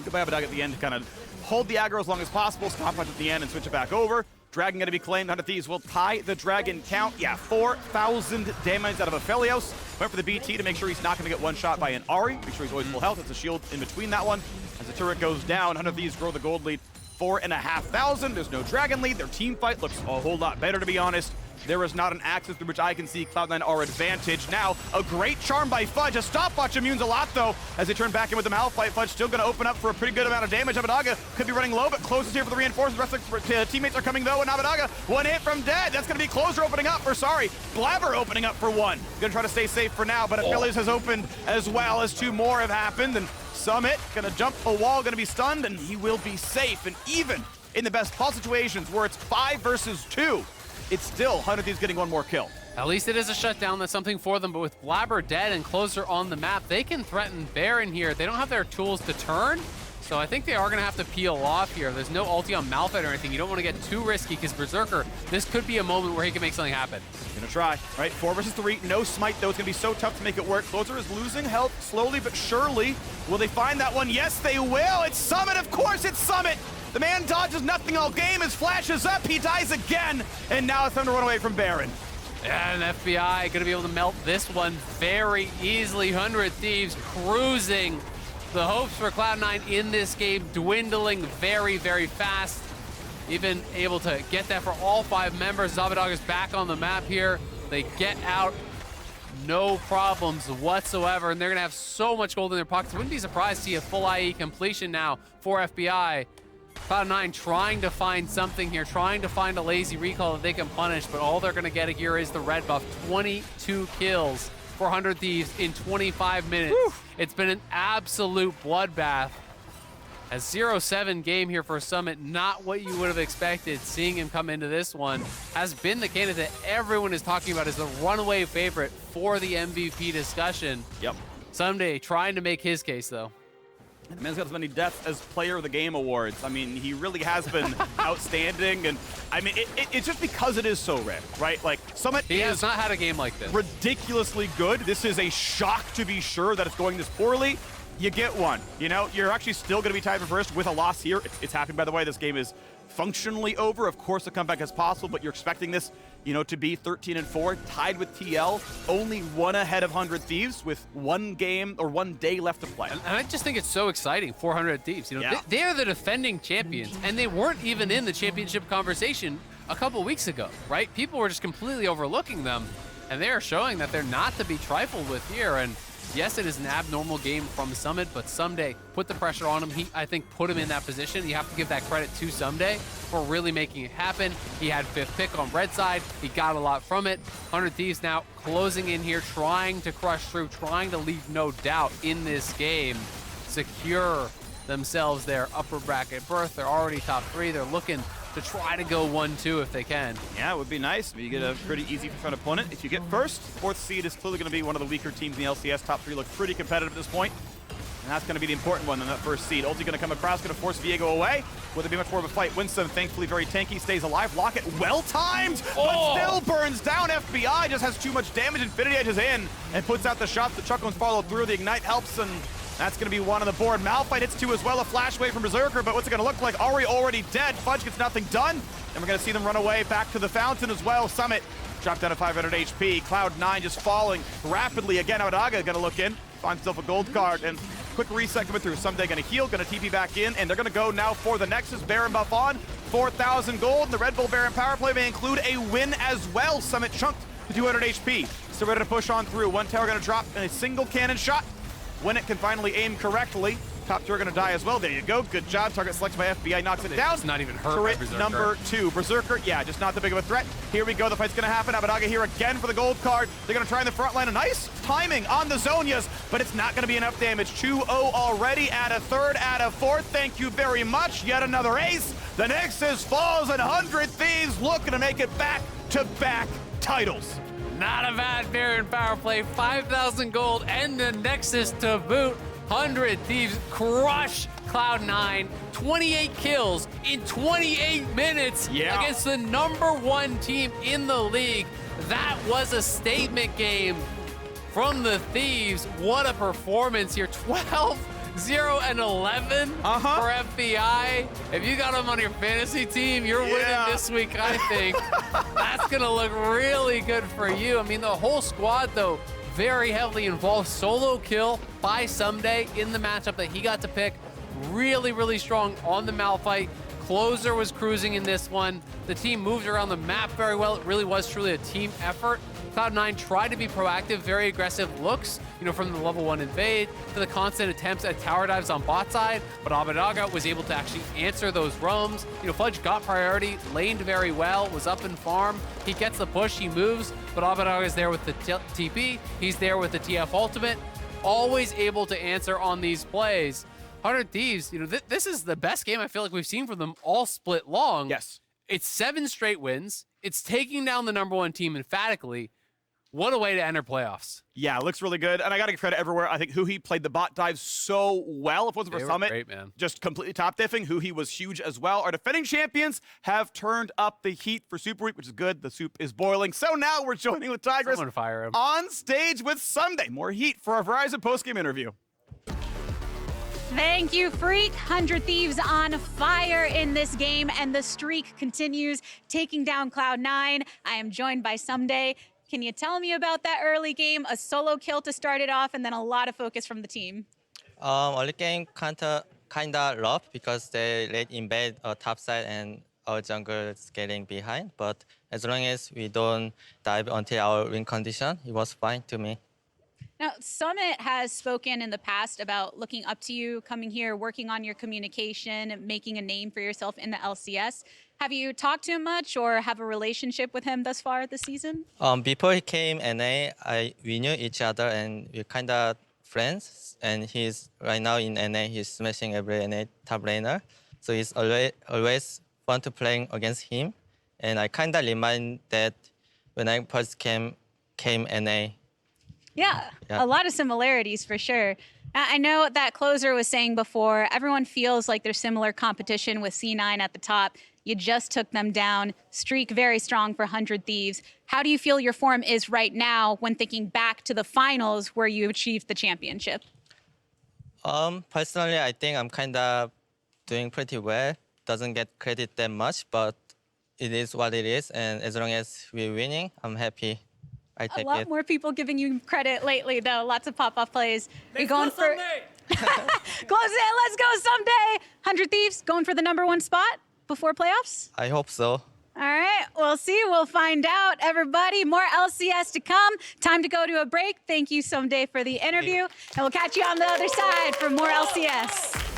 Goodbye, Abbedagge at the end to kind of hold the aggro as long as possible, stop punch at the end, and switch it back over. Dragon going to be claimed. 100 Thieves will tie the Dragon count. Yeah, 4,000 damage out of Aphelios. Went for the BT to make sure he's not going to get one shot by an Ahri. Make sure he's always full health. It's a shield in between that one. As the turret goes down, 100 Thieves grow the gold lead 4,500. There's no Dragon lead. Their team fight looks a whole lot better, to be honest. There is not an axis through which I can see Cloud9 are advantage. Now, a great charm by Fudge. A stopwatch immunes a lot, though, as they turn back in with the Malphite. Fudge still going to open up for a pretty good amount of damage. Abbedagge could be running low, but Close is here for the reinforcements. The rest of the teammates are coming, though, and Abbedagge, one hit from dead. That's going to be Closer opening up for, Blaber opening up for one. Going to try to stay safe for now, but Aphelios has opened as well, as 2 more have happened. And Summit going to jump a wall, going to be stunned, and he will be safe. And even in the best possible situations where it's 5 versus 2, it's still 100 Thieves getting one more kill.
At least it is a shutdown. That's something for them. But with Blaber dead and Closer on the map, they can threaten Baron here. They don't have their tools to turn, so I think they are going to have to peel off here. There's no ulti on Malphite or anything. You don't want to get too risky because Berserker, this could be a moment where he can make something happen.
Gonna try, right? 4 versus 3. No smite, though. It's going to be so tough to make it work. Closer is losing health slowly but surely. Will they find that one? Yes, they will. It's Summit. Of course it's Summit. The man dodges nothing all game. His flash is up. He dies again. And now it's time to run away from Baron.
And FBI going to be able to melt this one very easily. 100 Thieves cruising. The hopes for Cloud9 in this game dwindling very, very fast. Even able to get that for all 5 members. Abbedagge is back on the map here. They get out. No problems whatsoever. And they're going to have so much gold in their pockets. Wouldn't be surprised to see a full IE completion now for FBI. Cloud9 trying to find something here, trying to find a lazy recall that they can punish, but all they're going to get here is the red buff. 22 kills for 100 Thieves in 25 minutes. Whew. It's been an absolute bloodbath. A 0-7 game here for Summit, not what you would have expected. Seeing him come into this one has been the candidate everyone is talking about as the runaway favorite for the MVP discussion.
Yep.
Ssumday trying to make his case, though.
The man's got as many deaths as Player of the Game awards. I mean, he really has been outstanding, and I mean, it's just because it is so rare, right? Like, Summit
he has not had a game like this.
Ridiculously good. This is a shock to be sure that it's going this poorly. You get one. You know, you're actually still going to be tied for first with a loss here. It's happening, by the way. This game is functionally over. Of course, a comeback is possible, but you're expecting this, you know, to be 13-4, tied with TL, only 1 ahead of 100 Thieves with 1 game or 1 day left to play.
And I just think it's so exciting, 400 Thieves. You know,
yeah.
They're the defending champions, and they weren't even in the championship conversation a couple weeks ago, right? People were just completely overlooking them, and they are showing that they're not to be trifled with here. And Yes, it is an abnormal game from Summit, but Ssumday put the pressure on him. He, I think, put him in that position. You have to give that credit to Ssumday for really making it happen. He had 5th pick on red side. He got a lot from it. 100 Thieves now closing in here, trying to crush through, trying to leave no doubt in this game. Secure themselves their upper bracket berth. They're already top 3. They're looking to try to go 1-2 if they can.
Yeah, it would be nice. You get a pretty easy front opponent. If you get first, 4th seed is clearly going to be one of the weaker teams in the LCS. Top 3 look pretty competitive at this point. And that's going to be the important one in that first seed. Ulti going to come across, going to force Viego away. Will it be much more of a fight? Winsome, thankfully very tanky, stays alive. Locket well-timed, but still burns down. FBI just has too much damage. Infinity Edge is in and puts out the shots. The Chuck ones follow through. The Ignite helps, and that's going to be one on the board. Malphite hits 2 as well. A flash away from Berserker, but what's it going to look like? Ahri already dead. Fudge gets nothing done. And we're going to see them run away back to the fountain as well. Summit dropped down to 500 HP. Cloud9 just falling rapidly. Again, Abbedagge going to look in, finds himself a gold card, and quick reset coming through. Ssumday going to heal, going to TP back in, and they're going to go now for the Nexus. Baron buff on, 4,000 gold. The Red Bull Baron power play may include a win as well. Summit chunked to 200 HP. So ready to push on through. One tower going to drop in a single cannon shot. When it can finally aim correctly, top 2 are going to die as well. There you go. Good job. Target selected by FBI. Knocks it down.
It's not even hurt
Turret
by Berserker.
number 2. Berserker, yeah, just not that big of a threat. Here we go. The fight's going to happen. Abbedagge here again for the gold card. They're going to try in the front line. A nice timing on the Zonias, but it's not going to be enough damage. 2-0 already. Add a 3rd, add a 4th. Thank you very much. Yet another ace. The Nexus falls, and 100 Thieves looking to make it back-to-back titles.
Not a bad Baron power play. 5,000 gold and the Nexus to boot. 100 Thieves crush Cloud9. 28 kills in 28 minutes against the #1 team in the league. That was a statement game from the Thieves. What a performance here. 12, 0, and 11 for FBI. If you got them on your fantasy team, you're winning this week, I think. That's going to look really good for you. I mean, the whole squad, though, very heavily involved. Solo kill by Ssumday in the matchup that he got to pick. Really, really strong on the Malphite. Closer was cruising in this one. The team moved around the map very well. It really was truly a team effort. Cloud9 tried to be proactive, very aggressive looks, you know, from the level 1 invade to the constant attempts at tower dives on bot side, but Abbedagge was able to actually answer those roams. You know, Fudge got priority, laned very well, was up in farm. He gets the push, he moves, but Abbedagge is there with the TP. He's there with the TF ultimate, always able to answer on these plays. 100 Thieves, you know, this is the best game I feel like we've seen from them all split long.
Yes.
It's 7 straight wins. It's taking down the #1 team emphatically. What a way to enter playoffs.
Yeah, it looks really good. And I got to give credit everywhere. I think huhi played the bot dive so well. If it wasn't for Summit,
great, man.
Just completely top diffing. huhi was huge as well. Our defending champions have turned up the heat for Super Week, which is good. The soup is boiling. So now we're joining LeTigress
Someone fire him.
on stage with Ssumday. More heat for our Verizon postgame interview.
Thank you, Phreak. 100 Thieves on fire in this game, and the streak continues, taking down Cloud9. I am joined by Ssumday. Can you tell me about that early game? A solo kill to start it off, and then a lot of focus from the team.
Early game kinda rough because they late invade top side and our jungle is getting behind. But as long as we don't dive until our win condition, it was fine to me.
Now, Summit has spoken in the past about looking up to you, coming here, working on your communication, making a name for yourself in the LCS. Have you talked to him much or have a relationship with him thus far this season?
Before he came NA, we knew each other and we're kind of friends. And he's right now in NA, he's smashing every NA top laner. So it's always fun to playing against him. And I kind of remind that when I first came NA.
Yeah, a lot of similarities for sure. I know that Closer was saying before, everyone feels like there's similar competition with C9 at the top. You just took them down. Streak very strong for 100 Thieves. How do you feel your form is right now when thinking back to the finals where you achieved the championship?
Personally, I think I'm kind of doing pretty well. Doesn't get credit that much, but it is what it is. And as long as we're winning, I'm happy. I take it.
A lot more people giving you credit lately, though. Lots of pop-off plays. You're going for... Close it. Let's go Ssumday. 100 Thieves going for the #1 spot before playoffs?
I hope so.
All right, we'll see. We'll find out, everybody. More LCS to come. Time to go to a break. Thank you, Ssumday, for the interview. And we'll catch you on the other side for more LCS.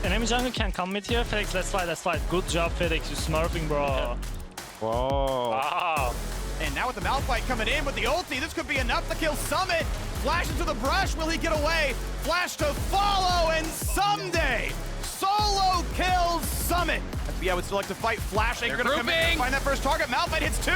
Enemy jungle can come mid here. Phreak, let's fight, let's fight. Good job, Phreak. You smurfing, bro.
Whoa.
Wow.
And now with the Malphite coming in with the ulti, this could be enough to kill Summit. Flash into the brush, will he get away? Flash to follow, and Ssumday solo kills Summit. Yeah, would still like to fight. Flash Anchor gonna come in and find that first target. Malphite hits 2.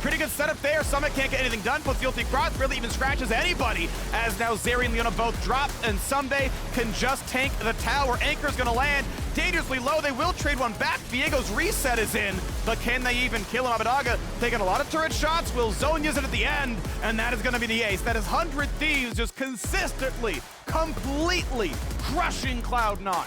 Pretty good setup there. Summit can't get anything done. Puts the ulti across, really even scratches anybody. As now Zeri and Leona both drop, and Ssumday can just tank the tower. Anchor's gonna land dangerously low. They will trade one back. Viego's reset is in, but can they even kill him? Abbedagge taking a lot of turret shots. Will Zone use it at the end? And that is gonna be the ace. That is 100 Thieves just consistently, completely crushing Cloud9.